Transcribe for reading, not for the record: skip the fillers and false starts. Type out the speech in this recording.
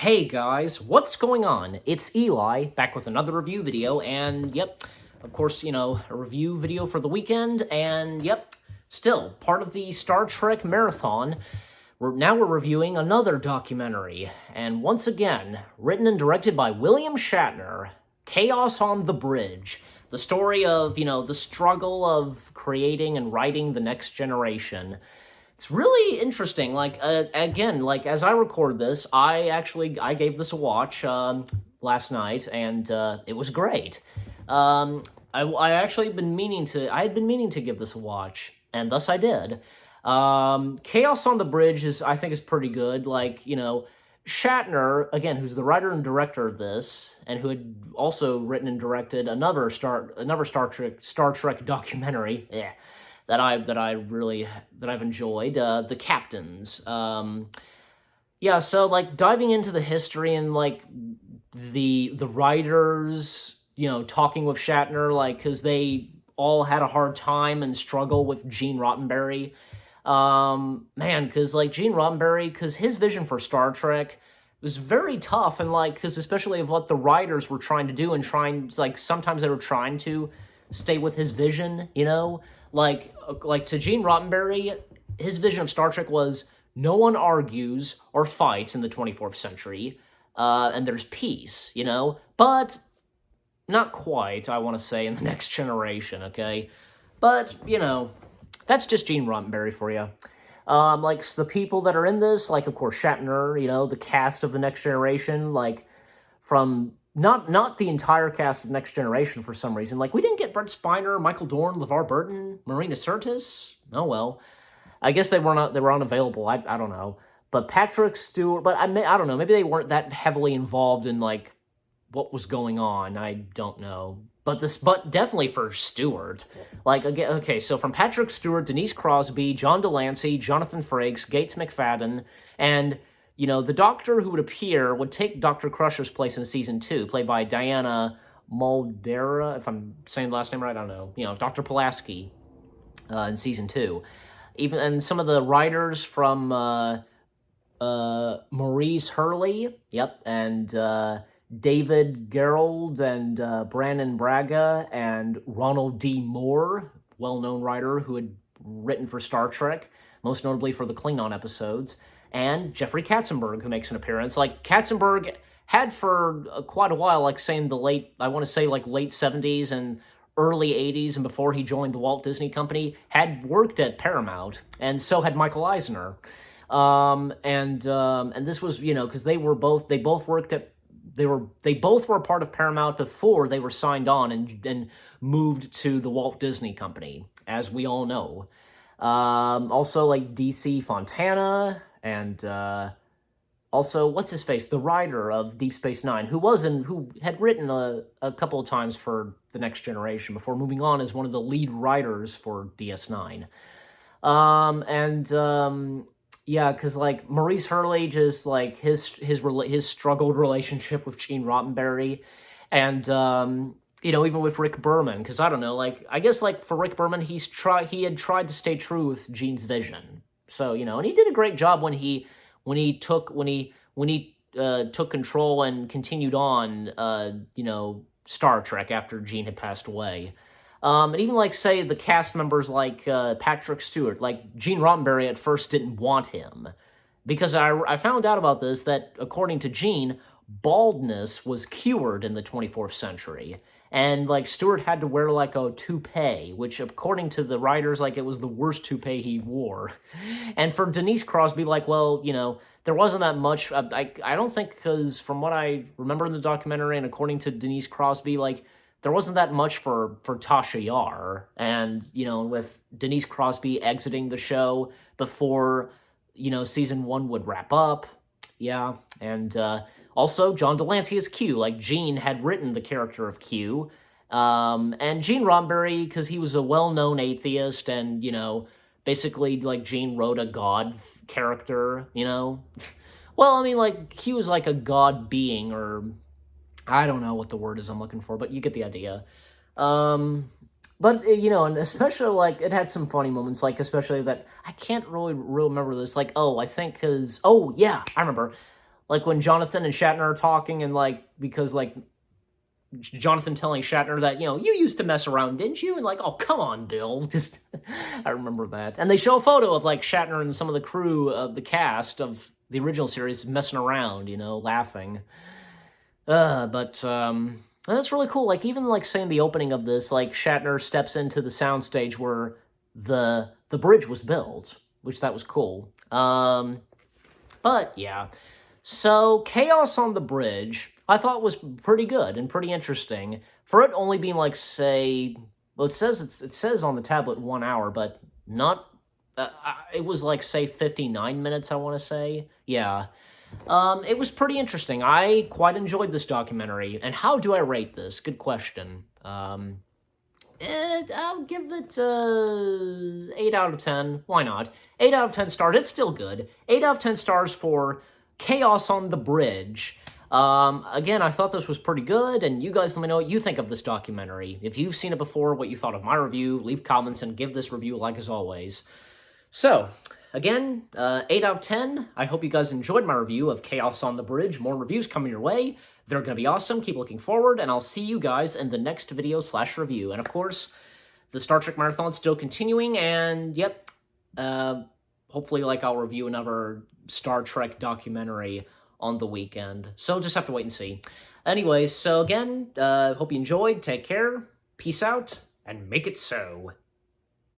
Hey guys, what's going on? It's Eli, back with another review video, and yep, of course, a review video for the weekend, and yep, still, part of the Star Trek marathon. We're reviewing another documentary, and once again, written and directed by William Shatner, Chaos on the Bridge. The story of, the struggle of creating and writing the next generation. It's really interesting. Again, as I record this, I gave this a watch last night, and it was great. I had been meaning to give this a watch, and thus I did. Chaos on the Bridge I think is pretty good. Shatner, again, who's the writer and director of this, and who had also written and directed another Star Trek documentary. Yeah, that I've enjoyed, The Captains. Yeah, so diving into the history and the writers, talking with Shatner, because they all had a hard time and struggle with Gene Roddenberry. Man, because Gene Roddenberry, because his vision for Star Trek was very tough, and because especially of what the writers were trying to do, and sometimes they were trying to stay with his vision, to Gene Roddenberry, his vision of Star Trek was no one argues or fights in the 24th century, and there's peace, but not quite, I want to say, in the next generation, okay? But, that's just Gene Roddenberry for you. The people that are in this, of course, Shatner, the cast of The Next Generation, from not the entire cast of Next Generation for some reason. We didn't get Brent Spiner, Michael Dorn, LeVar Burton, Marina Sirtis. Oh, well. I guess they were unavailable. I don't know. But Patrick Stewart, but I don't know. Maybe they weren't that heavily involved in, what was going on. I don't know. But definitely for Stewart. Again, okay, so from Patrick Stewart, Denise Crosby, John Delancey, Jonathan Frakes, Gates McFadden, and, the Doctor who would appear would take Dr. Crusher's place in Season 2, played by Diana Muldaur, if I'm saying the last name right, I don't know. Dr. Pulaski in Season 2. And some of the writers from Maurice Hurley, yep, and David Gerrold and Brandon Braga and Ronald D. Moore, well-known writer who had written for Star Trek, most notably for the Klingon episodes, and Jeffrey Katzenberg, who makes an appearance. Katzenberg had for quite a while, saying late 70s and early 80s, and before he joined the Walt Disney Company, had worked at Paramount, and so had Michael Eisner. And this was, because they both worked at they both were a part of Paramount before they were signed on and moved to the Walt Disney Company, as we all know. Also, D.C. Fontana, and also, what's his face, the writer of Deep Space Nine, who had written a couple of times for The Next Generation before moving on as one of the lead writers for DS9. Yeah, because, Maurice Hurley, just, his struggled relationship with Gene Roddenberry, and, even with Rick Berman, because, I don't know, I guess, for Rick Berman, he had tried to stay true with Gene's vision, so, and he did a great job when he took control and continued on, Star Trek after Gene had passed away. And even, say, the cast members Patrick Stewart, Gene Roddenberry at first didn't want him. Because I found out about this, that according to Gene, baldness was cured in the 24th century. And, Stewart had to wear, a toupee, which, according to the writers, it was the worst toupee he wore. And for Denise Crosby, there wasn't that much. I don't think, because from what I remember in the documentary, and according to Denise Crosby, there wasn't that much for Tasha Yar, and, with Denise Crosby exiting the show before, Season 1 would wrap up, yeah, and also John Delancey as Q, Gene had written the character of Q, and Gene Roddenberry, because he was a well-known atheist, and, basically, Gene wrote a god character, Well, I mean, Q is a god being, or I don't know what the word is I'm looking for, but you get the idea. But, and especially, it had some funny moments, especially that, I can't really remember this, I think, because, oh, yeah, I remember, Like when Jonathan and Shatner are talking and like, because like Jonathan telling Shatner that, you know, you used to mess around, didn't you? And like, oh, come on, Bill. Just, I remember that. And they show a photo of like Shatner and some of the crew of the cast of the original series messing around, you know, laughing. But that's really cool. Like, even like saying the opening of this, like Shatner steps into the soundstage where the bridge was built, which that was cool. But yeah. So Chaos on the Bridge, I thought was pretty good and pretty interesting. For it only being like, say, well, it says on the tablet 1 hour, but not. It was like, say, 59 minutes. I want to say, yeah. It was pretty interesting. I quite enjoyed this documentary. And how do I rate this? Good question. I'll give it 8 out of 10. Why not? 8 out of 10 stars. It's still good. 8 out of 10 stars for Chaos on the Bridge. Again, I thought this was pretty good, and you guys let me know what you think of this documentary. If you've seen it before, what you thought of my review, leave comments and give this review a like as always. So, again, 8 out of 10. I hope you guys enjoyed my review of Chaos on the Bridge. More reviews coming your way. They're going to be awesome. Keep looking forward, and I'll see you guys in the next video/review. And of course, the Star Trek Marathon's still continuing, and yep, hopefully like I'll review another Star Trek documentary on the weekend. So just have to wait and see. Anyways, so again, hope you enjoyed. Take care. Peace out, and make it so.